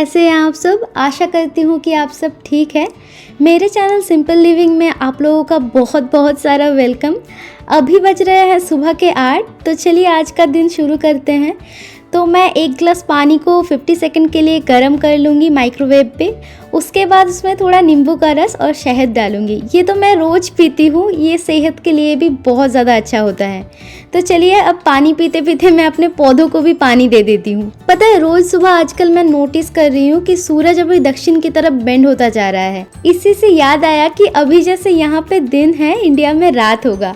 कैसे हैं आप सब। आशा करती हूँ कि आप सब ठीक है। मेरे चैनल सिंपल लिविंग में आप लोगों का बहुत बहुत सारा वेलकम। अभी बज रहे हैं सुबह के 8, तो चलिए आज का दिन शुरू करते हैं। तो मैं एक गिलास पानी को 50 सेकंड के लिए गर्म कर लूँगी माइक्रोवेव पे। उसके बाद उसमें थोड़ा नींबू का रस और शहद डालूँगी। ये तो मैं रोज़ पीती हूँ, ये सेहत के लिए भी बहुत ज़्यादा अच्छा होता है। तो चलिए अब पानी पीते पीते मैं अपने पौधों को भी पानी दे देती हूँ। पता है रोज़ सुबह आजकल मैं नोटिस कर रही हूँ कि सूरज अभी दक्षिण की तरफ बेंड होता जा रहा है। इसी से याद आया कि अभी जैसे यहाँ पे दिन है, इंडिया में रात होगा।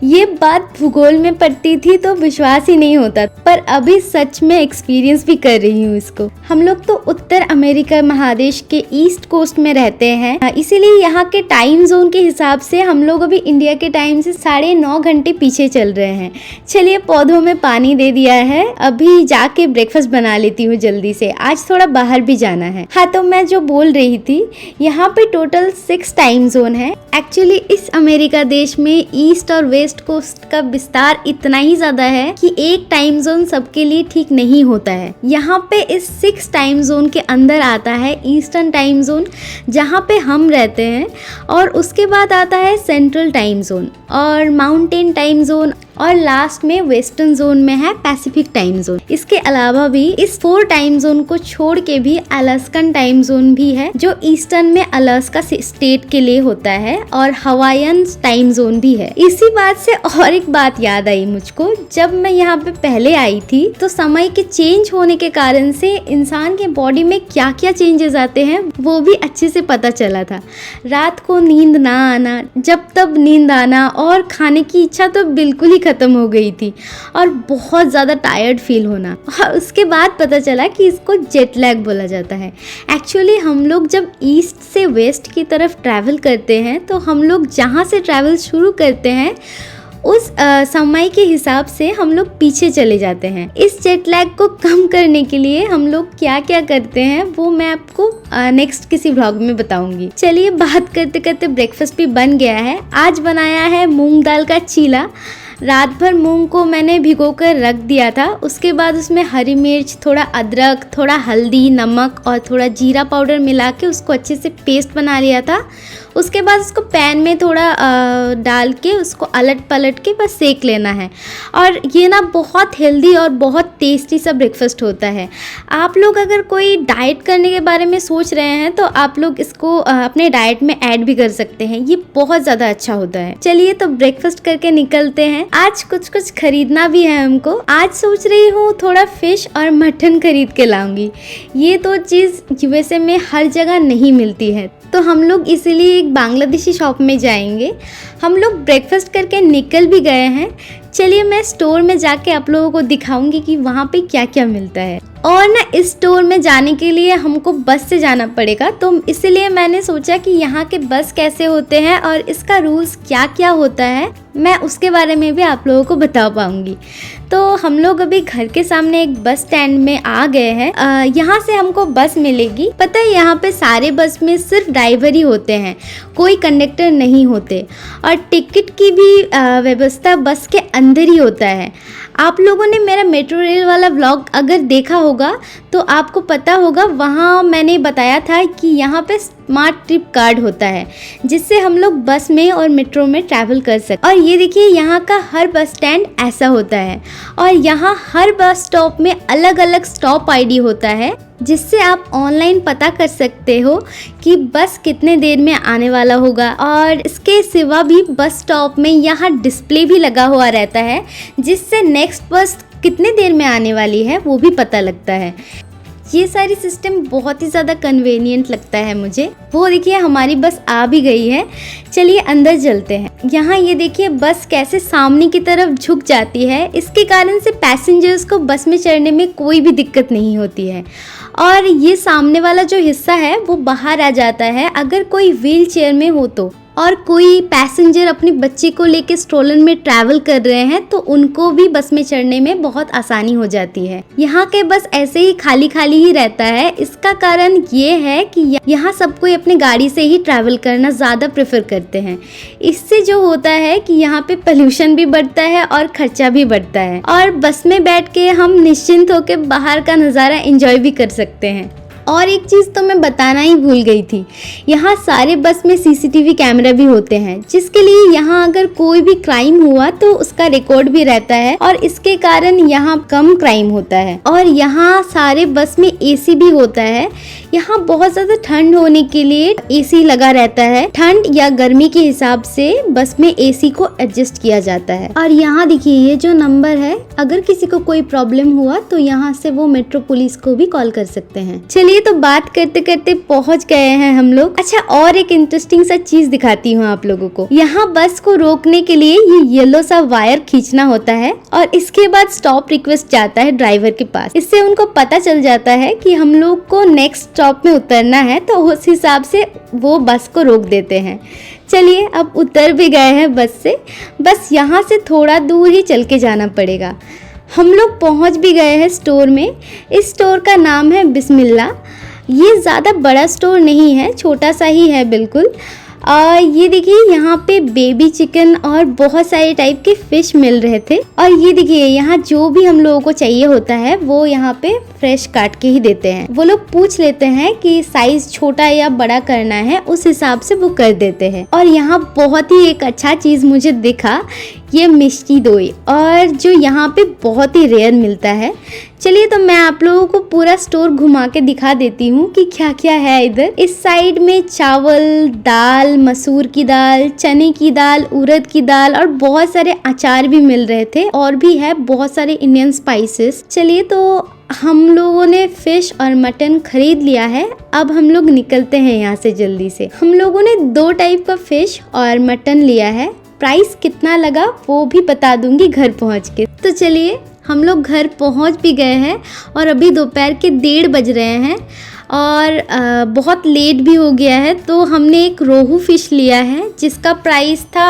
ये बात भूगोल में पढ़ती थी तो विश्वास ही नहीं होता, पर अभी सच में एक्सपीरियंस भी कर रही हूँ इसको। हम लोग तो उत्तर अमेरिका महादेश के ईस्ट कोस्ट में रहते हैं, इसीलिए यहाँ के टाइम जोन के हिसाब से हम लोग अभी इंडिया के टाइम से 9.5 घंटे पीछे चल रहे हैं। चलिए पौधों में पानी दे दिया है, अभी जाके ब्रेकफास्ट बना लेती हूँ जल्दी से। आज थोड़ा बाहर भी जाना है। हाँ, तो मैं जो बोल रही थी, यहाँ पे टोटल 6 टाइम जोन है। एक्चुअली इस अमेरिका देश में ईस्ट और वेस्ट कोस्ट का विस्तार इतना ही ज्यादा है कि एक टाइम जोन सबके लिए ठीक नहीं होता है। यहाँ पे इस 6 टाइम जोन के अंदर आता है ईस्टर्न टाइम जोन, जहाँ पे हम रहते हैं, और उसके बाद आता है सेंट्रल टाइम जोन और माउंटेन टाइम जोन, और लास्ट में वेस्टर्न जोन में है पैसिफिक टाइम जोन। इसके अलावा भी इस 4 टाइम जोन को छोड़ के भी अलास्कन टाइम जोन भी है, जो ईस्टर्न में अलास्का स्टेट के लिए होता है, और हवाईयन टाइम जोन भी है। इसी बात से और एक बात याद आई मुझको। जब मैं यहाँ पे पहले आई थी तो समय के चेंज होने के कारण से इंसान के बॉडी में क्या क्या चेंजेस आते हैं वो भी अच्छे से पता चला था। रात को नींद ना आना, जब तब नींद आना, और खाने की इच्छा तो बिल्कुल ही खत्म हो गई थी, और बहुत ज़्यादा टायर्ड फील होना। और उसके बाद पता चला कि इसको जेट लैग बोला जाता है। एक्चुअली हम लोग जब ईस्ट से वेस्ट की तरफ ट्रैवल करते हैं तो हम लोग जहाँ से ट्रैवल शुरू करते हैं उस समय के हिसाब से हम लोग पीछे चले जाते हैं। इस जेट लैग को कम करने के लिए हम लोग क्या क्या करते हैं वो मैं आपको नेक्स्ट किसी व्लॉग में बताऊंगी। चलिए बात करते करते ब्रेकफास्ट भी बन गया है। आज बनाया है मूंग दाल का चीला। रात भर मूंग को मैंने भिगोकर रख दिया था। उसके बाद उसमें हरी मिर्च, थोड़ा अदरक, थोड़ा हल्दी, नमक और थोड़ा जीरा पाउडर मिला के उसको अच्छे से पेस्ट बना लिया था। उसके बाद उसको पैन में थोड़ा डाल के उसको अलट पलट के बस सेक लेना है। और ये ना बहुत हेल्दी और बहुत टेस्टी सा ब्रेकफास्ट होता है। आप लोग अगर कोई डाइट करने के बारे में सोच रहे हैं तो आप लोग इसको अपने डाइट में ऐड भी कर सकते हैं। ये बहुत ज़्यादा अच्छा होता है। चलिए तो ब्रेकफास्ट करके निकलते हैं। आज कुछ खरीदना भी है हमको। आज सोच रही हूँ थोड़ा फिश और मटन खरीद के लाऊंगी। ये तो चीज़ यूएसए में हर जगह नहीं मिलती है, तो हम लोग इसीलिए एक बांग्लादेशी शॉप में जाएंगे। हम लोग ब्रेकफास्ट करके निकल भी गए हैं। चलिए मैं स्टोर में जाके आप लोगों को दिखाऊंगी कि वहाँ पे क्या क्या मिलता है। और ना इस स्टोर में जाने के लिए हमको बस से जाना पड़ेगा, तो इसलिए मैंने सोचा कि यहाँ के बस कैसे होते हैं और इसका रूल्स क्या क्या होता है, मैं उसके बारे में भी आप लोगों को बता पाऊंगी। तो हम लोग अभी घर के सामने एक बस स्टैंड में आ गए हैं। यहाँ से हमको बस मिलेगी। पता है यहाँ पे सारे बस में सिर्फ ड्राइवर ही होते हैं, कोई कंडक्टर नहीं होते, और टिकट की भी व्यवस्था बस के अंदर ही होता है। आप लोगों ने मेरा मेट्रो रेल वाला व्लॉग अगर देखा होगा तो आपको पता होगा, वहाँ मैंने बताया था कि यहाँ पे स्मार्ट ट्रिप कार्ड होता है, जिससे हम लोग बस में और मेट्रो में ट्रैवल कर सकते। और ये देखिए यहाँ का हर बस स्टैंड ऐसा होता है, और यहाँ हर बस स्टॉप में अलग अलग स्टॉप आईडी होता है, जिससे आप ऑनलाइन पता कर सकते हो कि बस कितने देर में आने वाला होगा। और इसके सिवा भी बस स्टॉप में यहाँ डिस्प्ले भी लगा हुआ रहता है, जिससे नेक्स्ट बस कितने देर में आने वाली है वो भी पता लगता है। ये सारी सिस्टम बहुत ही ज़्यादा कन्वीनियंट लगता है मुझे। वो देखिए हमारी बस आ भी गई है। चलिए अंदर चलते हैं। यहाँ ये देखिए बस कैसे सामने की तरफ झुक जाती है। इसके कारण से पैसेंजर्स को बस में चढ़ने में कोई भी दिक्कत नहीं होती है। और ये सामने वाला जो हिस्सा है वो बाहर आ जाता है अगर कोई व्हील चेयर में हो तो। और कोई पैसेंजर अपने बच्चे को लेके स्ट्रोलर में ट्रैवल कर रहे हैं तो उनको भी बस में चढ़ने में बहुत आसानी हो जाती है। यहाँ के बस ऐसे ही खाली खाली ही रहता है। इसका कारण ये है कि यहाँ सब कोई अपनी गाड़ी से ही ट्रैवल करना ज़्यादा प्रेफर करते हैं। इससे जो होता है कि यहाँ पे पोल्यूशन भी बढ़ता है और खर्चा भी बढ़ता है, और बस में बैठ के हम निश्चिंत होकर बाहर का नज़ारा एंजॉय भी कर सकते हैं। और एक चीज़ तो मैं बताना ही भूल गई थी, यहाँ सारे बस में सीसीटीवी कैमरा भी होते हैं, जिसके लिए यहाँ अगर कोई भी क्राइम हुआ तो उसका रिकॉर्ड भी रहता है और इसके कारण यहाँ कम क्राइम होता है। और यहाँ सारे बस में एसी भी होता है। यहाँ बहुत ज़्यादा ठंड होने के लिए एसी लगा रहता है। ठंड या गर्मी के हिसाब से बस में एसी को एडजस्ट किया जाता है। और यहाँ देखिए ये जो नंबर है, अगर किसी को कोई प्रॉब्लम हुआ तो यहाँ से वो मेट्रो पुलिस को भी कॉल कर सकते हैं। चलिए तो बात करते करते पहुँच गए हैं हम लोग। अच्छा, और एक इंटरेस्टिंग सा चीज दिखाती हूँ आप लोगों को। यहाँ बस को रोकने के लिए ये येलो सा वायर खींचना होता है और इसके बाद स्टॉप रिक्वेस्ट जाता है ड्राइवर के पास। इससे उनको पता चल जाता है कि हम लोग को नेक्स्ट स्टॉप में उतरना है, तो उस हिसाब से वो बस को रोक देते हैं। चलिए अब उतर भी गए हैं बस से। बस यहाँ से थोड़ा दूर ही चल के जाना पड़ेगा। हम लोग पहुँच भी गए हैं स्टोर में। इस स्टोर का नाम है बिस्मिल्ला। ये ज़्यादा बड़ा स्टोर नहीं है, छोटा सा ही है बिल्कुल। ये देखिए यहाँ पे बेबी चिकन और बहुत सारे टाइप के फिश मिल रहे थे। और ये देखिए यहाँ जो भी हम लोगों को चाहिए होता है वो यहाँ पे फ्रेश काट के ही देते हैं। वो लोग पूछ लेते हैं कि साइज छोटा या बड़ा करना है, उस हिसाब से वो कर देते हैं। और यहाँ बहुत ही एक अच्छा चीज़ मुझे दिखा, ये मिष्टी दोई, और जो यहाँ पे बहुत ही रेयर मिलता है। चलिए तो मैं आप लोगों को पूरा स्टोर घुमा के दिखा देती हूँ कि क्या क्या है इधर। इस साइड में चावल, दाल, मसूर की दाल, चने की दाल, उड़द की दाल और बहुत सारे अचार भी मिल रहे थे। और भी है बहुत सारे इंडियन स्पाइसेस। चलिए तो हम लोगों ने फिश और मटन खरीद लिया है। अब हम लोग निकलते हैं यहाँ से जल्दी से। हम लोगों ने 2 टाइप का फिश और मटन लिया है। प्राइस कितना लगा वो भी बता दूंगी घर पहुँच के। तो चलिए हम लोग घर पहुंच भी गए हैं और अभी दोपहर के 1:30 बज रहे हैं और बहुत लेट भी हो गया है। तो हमने एक रोहू फिश लिया है जिसका प्राइस था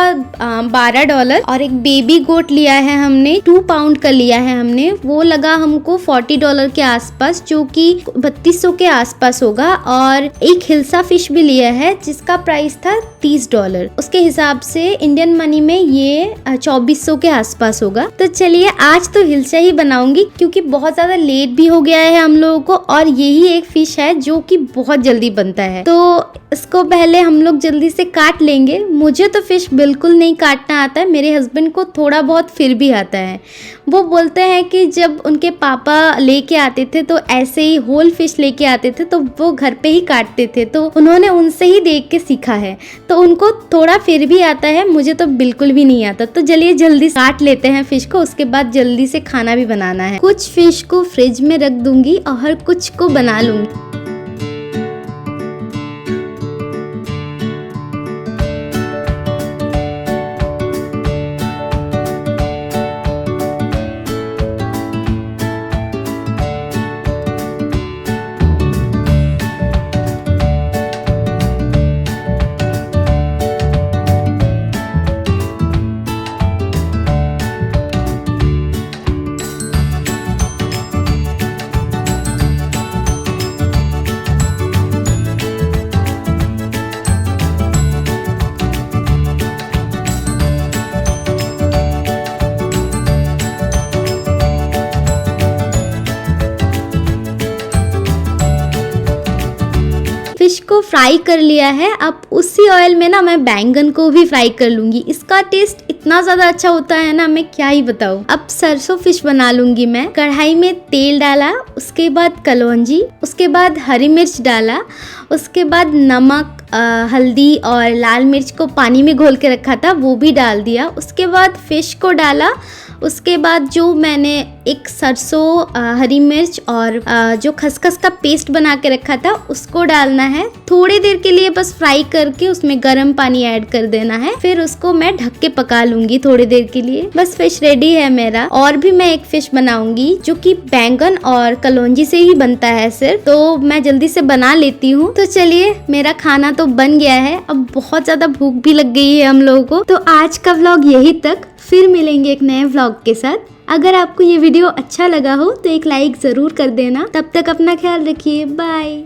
$12 और एक बेबी गोट लिया है हमने, 2 पाउंड का लिया है हमने। वो लगा हमको $40 के आसपास, जो कि 3200 के आसपास होगा। और एक हिल्सा फिश भी लिया है जिसका प्राइस था $30। उसके हिसाब से इंडियन मनी में ये 2400 के आसपास होगा। तो चलिए आज तो हिल्सा ही बनाऊंगी क्योंकि बहुत ज्यादा लेट भी हो गया है हम लोगों को। और यही एक फिश है जो कि बहुत जल्दी बनता है, तो इसको पहले हम लोग जल्दी से काट लेंगे। मुझे तो फिश बिल्कुल नहीं काटना आता है, मेरे हस्बैंड को थोड़ा बहुत फिर भी आता है। वो बोलते हैं कि जब उनके पापा लेके आते थे तो ऐसे ही होल फिश लेके आते थे तो वो घर पे ही काटते थे, तो उन्होंने उनसे ही देख के सीखा है। तो उनको थोड़ा फिर भी आता है, मुझे तो बिल्कुल भी नहीं आता। तो चलिए जल्दी काट लेते हैं फिश को, उसके बाद जल्दी से खाना भी बनाना है। कुछ फिश को फ्रिज में रख दूंगी और कुछ को बना लूंगी। फिश को फ्राई कर लिया है। अब उसी ऑयल में ना मैं बैंगन को भी फ्राई कर लूंगी। इसका टेस्ट इतना ज्यादा अच्छा होता है ना, मैं क्या ही बताऊं। अब सरसों फिश बना लूंगी मैं। कढ़ाई में तेल डाला, उसके बाद कलौंजी, उसके बाद हरी मिर्च डाला, उसके बाद नमक, हल्दी और लाल मिर्च को पानी में घोल के रखा था वो भी डाल दिया। उसके बाद फिश को डाला। उसके बाद जो मैंने एक सरसों, हरी मिर्च और जो खसखस का पेस्ट बना के रखा था उसको डालना है। थोड़ी देर के लिए बस फ्राई करके उसमें गर्म पानी ऐड कर देना है। फिर उसको मैं ढक के पका लूंगी थोड़ी देर के लिए। बस फिश रेडी है मेरा। और भी मैं एक फिश बनाऊंगी जो कि बैंगन और कलौंजी से ही बनता है सिर्फ, तो मैं जल्दी से बना लेती हूँ। तो चलिए मेरा खाना तो बन गया है। अब बहुत ज्यादा भूख भी लग गई है हम लोगों को। तो आज का व्लॉग यही तक, फिर मिलेंगे एक नए व्लॉग के साथ। अगर आपको ये वीडियो अच्छा लगा हो तो एक लाइक जरूर कर देना। तब तक अपना ख्याल रखिए। बाय।